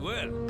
Well,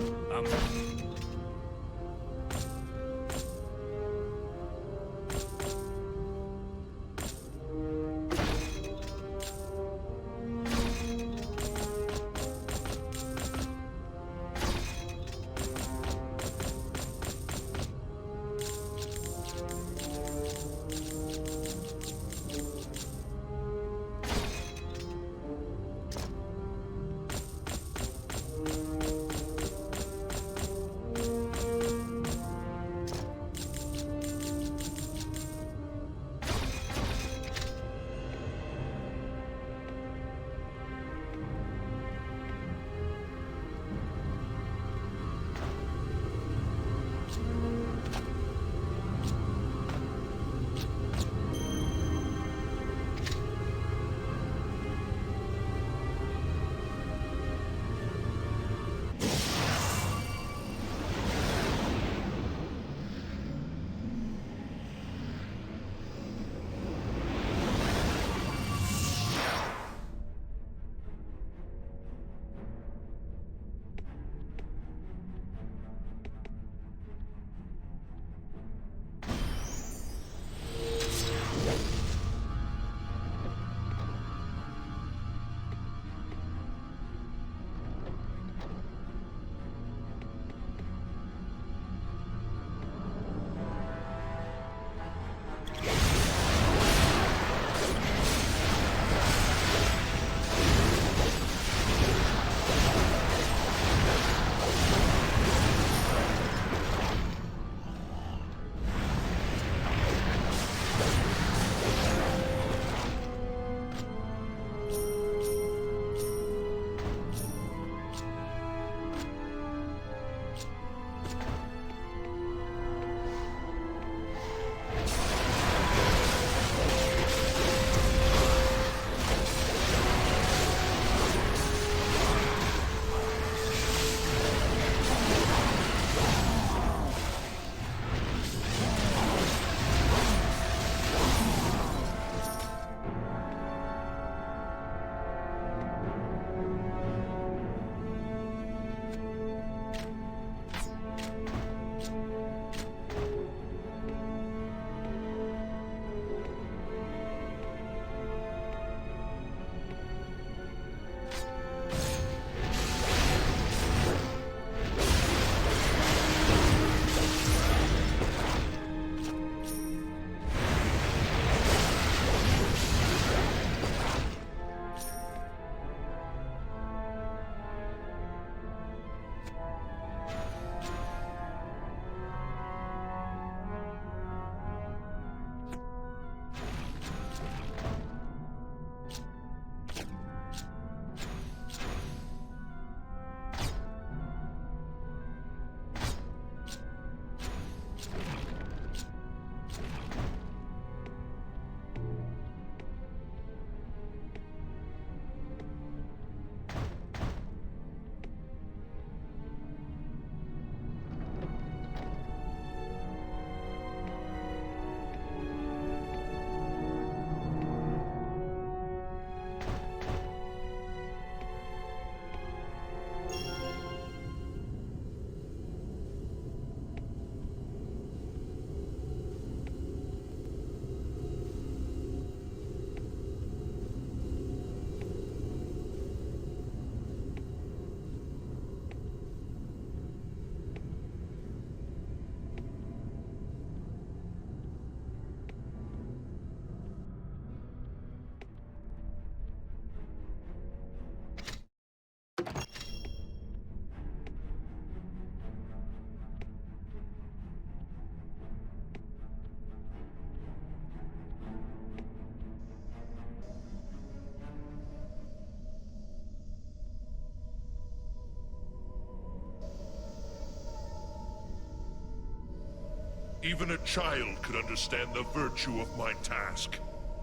Even a child could understand the virtue of my task,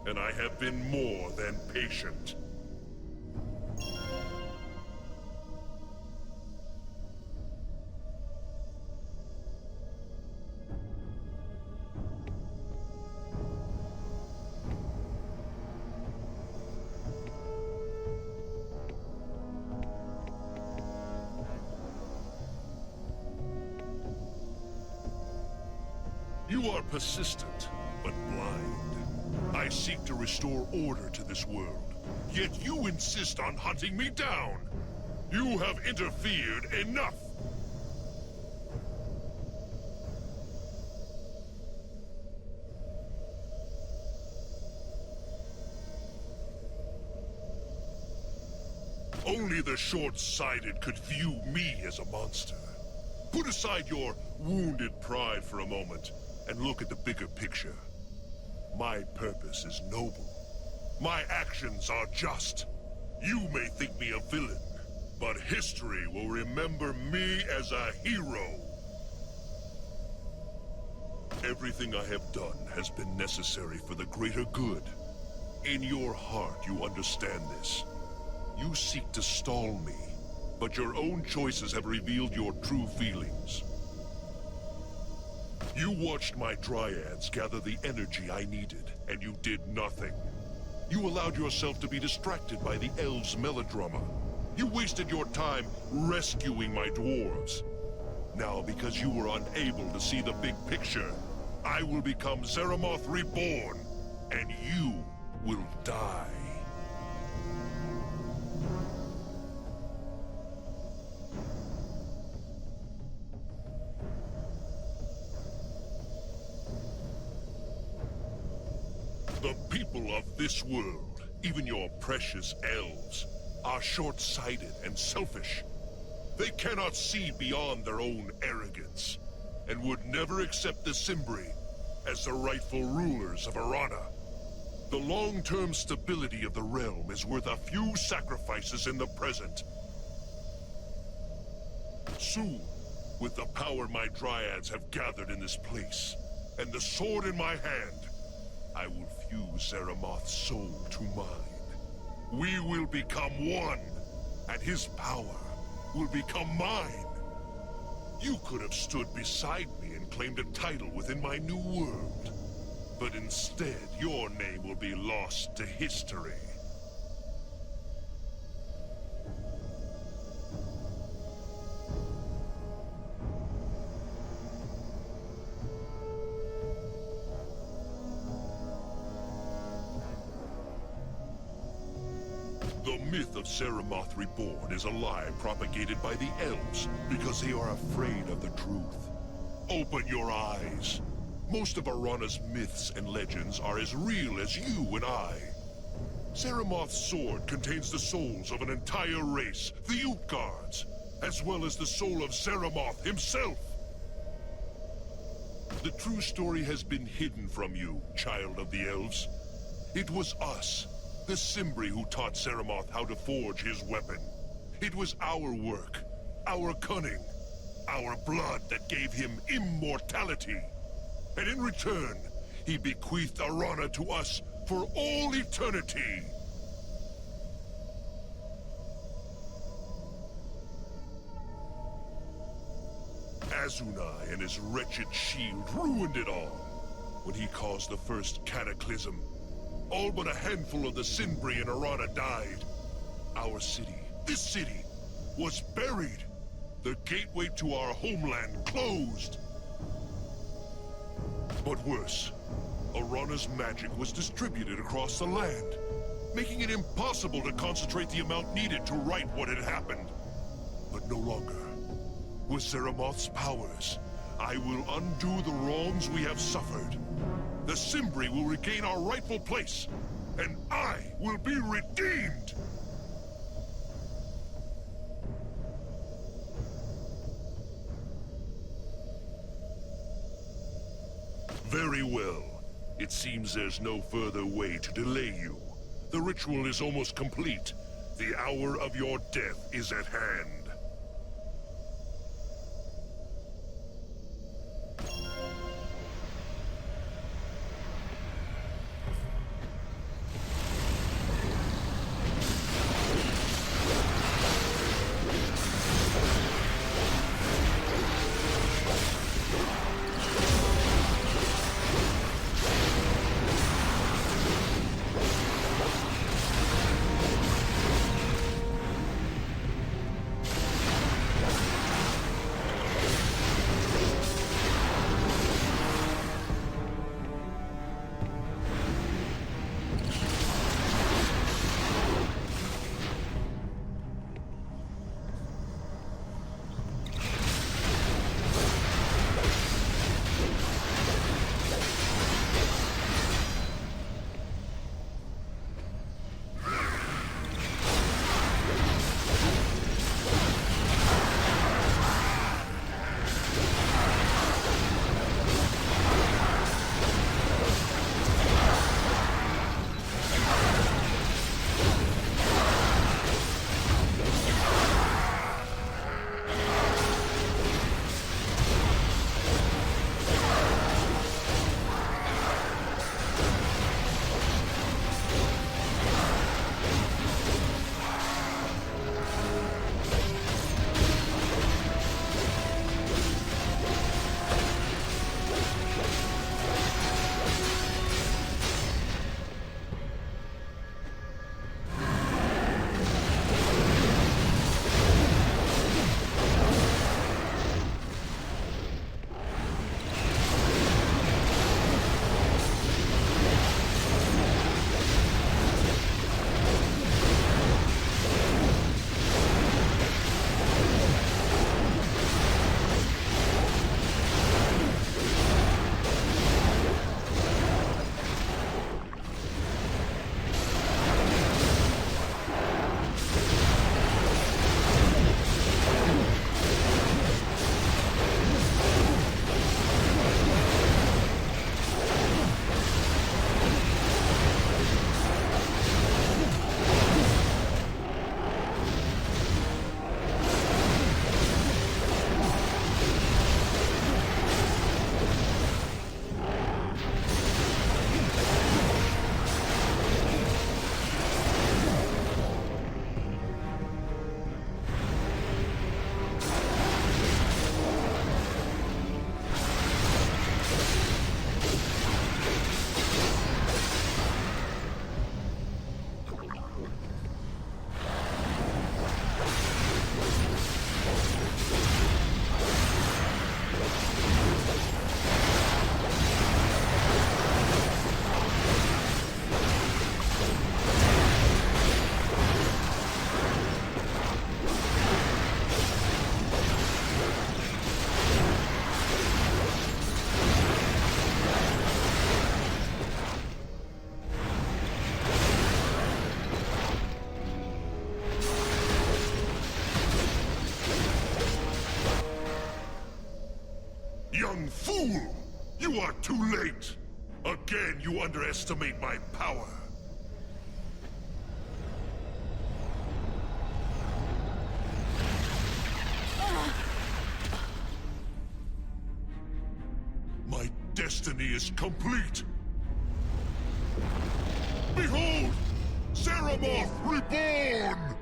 and I have been more than patient. You are persistent, but blind. I seek to restore order to this world, yet you insist on hunting me down. You have interfered enough! Only the short-sighted could view me as a monster. Put aside your wounded pride for a moment and look at the bigger picture. My purpose is noble. My actions are just. You may think me a villain, but history will remember me as a hero. Everything I have done has been necessary for the greater good. In your heart, you understand this. You seek to stall me, but your own choices have revealed your true feelings. You watched my dryads gather the energy I needed, and you did nothing. You allowed yourself to be distracted by the elves' melodrama. You wasted your time rescuing my dwarves. Now, because you were unable to see the big picture, I will become Zeramoth Reborn, and you will die. The people of this world, even your precious elves, are short-sighted and selfish. They cannot see beyond their own arrogance, and would never accept the Cimbri as the rightful rulers of Arana. The long-term stability of the realm is worth a few sacrifices in the present. Soon, with the power my dryads have gathered in this place, and the sword in my hand, I will fuse Zeramoth's soul to mine. We will become one, and his power will become mine. You could have stood beside me and claimed a title within my new world. But instead, your name will be lost to history. The myth of Zeramoth Reborn is a lie propagated by the elves because they are afraid of the truth. Open your eyes. Most of Arana's myths and legends are as real as you and I. Zeramoth's sword contains the souls of an entire race, the Utgards, as well as the soul of Zeramoth himself. The true story has been hidden from you, child of the elves. It was us, the Cimbri, who taught Zeramoth how to forge his weapon. It was our work, our cunning, our blood that gave him immortality. And in return, he bequeathed Arana to us for all eternity. Azunai and his wretched shield ruined it all when he caused the first cataclysm. All but a handful of the Cimbri in Arana died. Our city, this city, was buried. The gateway to our homeland closed. But worse, Arana's magic was distributed across the land, making it impossible to concentrate the amount needed to right what had happened. But no longer. With Zeramoth's powers, I will undo the wrongs we have suffered. The Cimbri will regain our rightful place, and I will be redeemed! Very well. It seems there's no further way to delay you. The ritual is almost complete. The hour of your death is at hand. Young fool! You are too late! Again, you underestimate my power. My destiny is complete! Behold! Zeramoth reborn!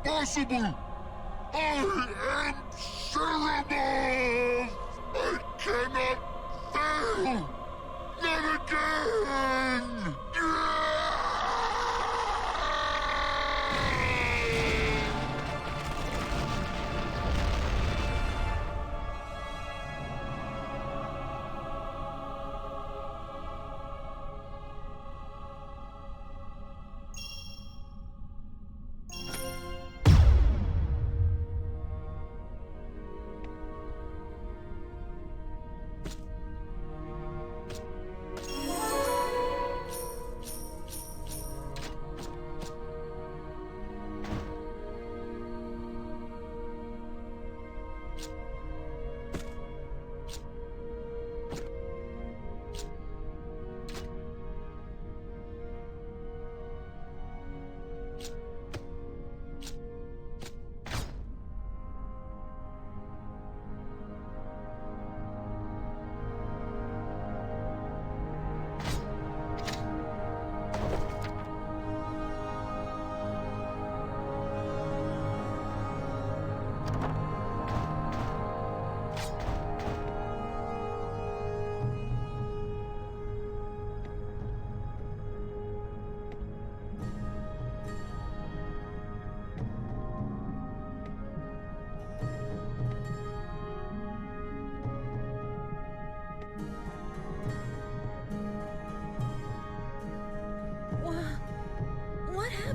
Impossible! I am Ceremoth! I cannot fail! Not again!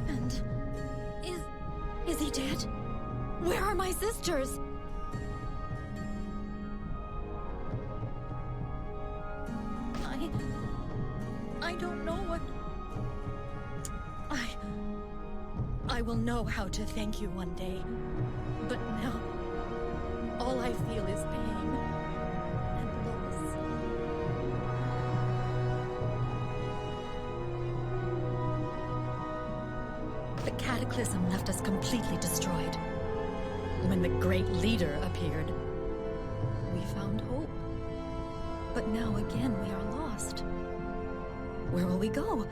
And... is he dead? Where are my sisters? I don't know what... I will know how to thank you one day. But now, all I feel is pain and loss. The cataclysm left us completely destroyed. When the great leader appeared, we found hope. But now again we are lost. Where will we go?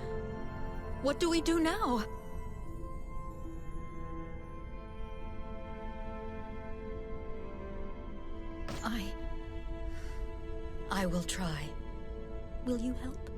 What do we do now? I will try. Will you help?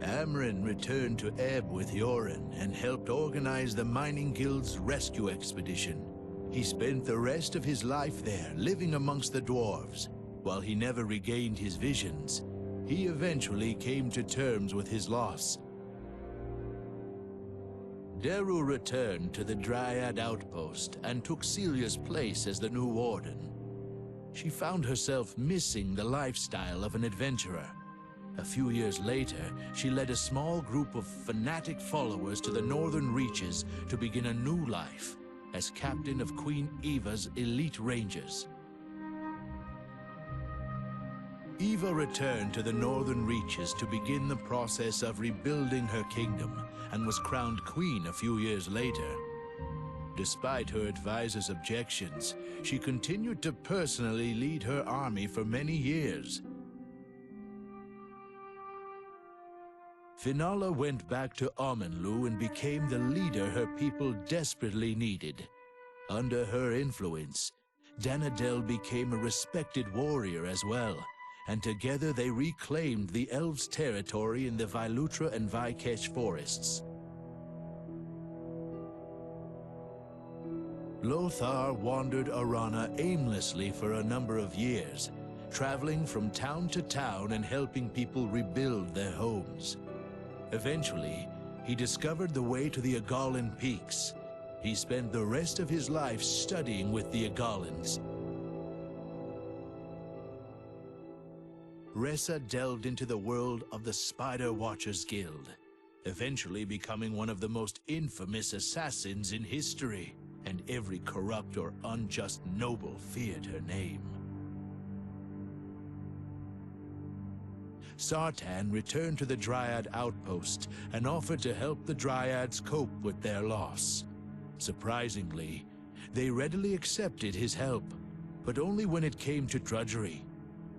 Amren returned to Ebb with Yoren and helped organize the Mining Guild's rescue expedition. He spent the rest of his life there, living amongst the dwarves. While he never regained his visions, he eventually came to terms with his loss. Daru returned to the Dryad outpost and took Celia's place as the new warden. She found herself missing the lifestyle of an adventurer. A few years later, she led a small group of fanatic followers to the northern reaches to begin a new life as captain of Queen Eva's elite rangers. Eva returned to the northern reaches to begin the process of rebuilding her kingdom and was crowned queen a few years later. Despite her advisor's objections, she continued to personally lead her army for many years. Finala went back to Omenlu and became the leader her people desperately needed. Under her influence, Danadel became a respected warrior as well, and together they reclaimed the elves' territory in the Vailutra and Vaikesh forests. Lothar wandered Arana aimlessly for a number of years, traveling from town to town and helping people rebuild their homes. Eventually, he discovered the way to the Agalan Peaks. He spent the rest of his life studying with the Agalans. Ressa delved into the world of the Spider Watchers Guild, eventually becoming one of the most infamous assassins in history, and every corrupt or unjust noble feared her name. Sartan returned to the Dryad outpost and offered to help the Dryads cope with their loss. Surprisingly, they readily accepted his help, but only when it came to drudgery.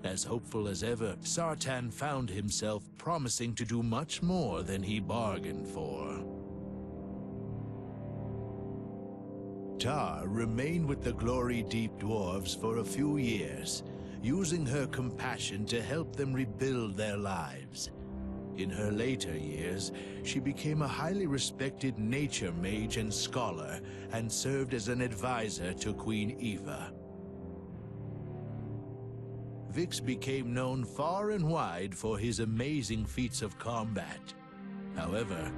As hopeful as ever, Sartan found himself promising to do much more than he bargained for. Tar remained with the Glory Deep Dwarves for a few years, using her compassion to help them rebuild their lives. In her later years, she became a highly respected nature mage and scholar, and served as an advisor to Queen Eva. Vix became known far and wide for his amazing feats of combat. However,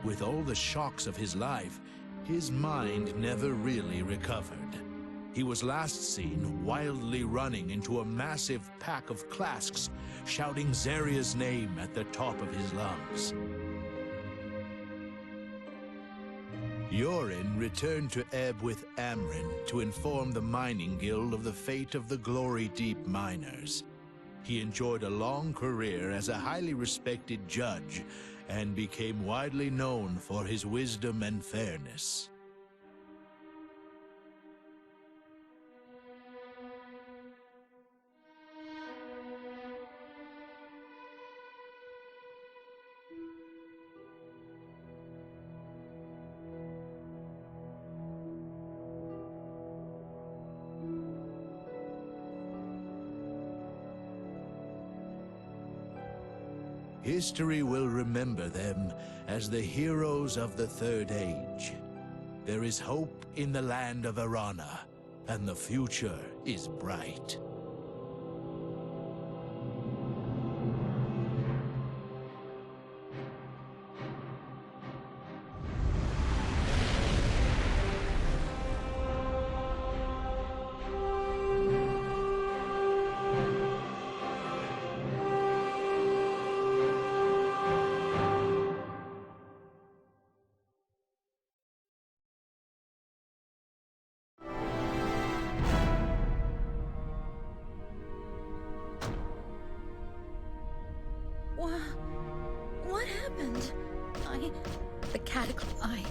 with all the shocks of his life, his mind never really recovered. He was last seen wildly running into a massive pack of Clasks, shouting Zeria's name at the top of his lungs. Yoren returned to Ebb with Amren to inform the Mining Guild of the fate of the Glory Deep miners. He enjoyed a long career as a highly respected judge and became widely known for his wisdom and fairness. History will remember them as the heroes of the Third Age. There is hope in the land of Arana, and the future is bright. What happened? The cataclysm.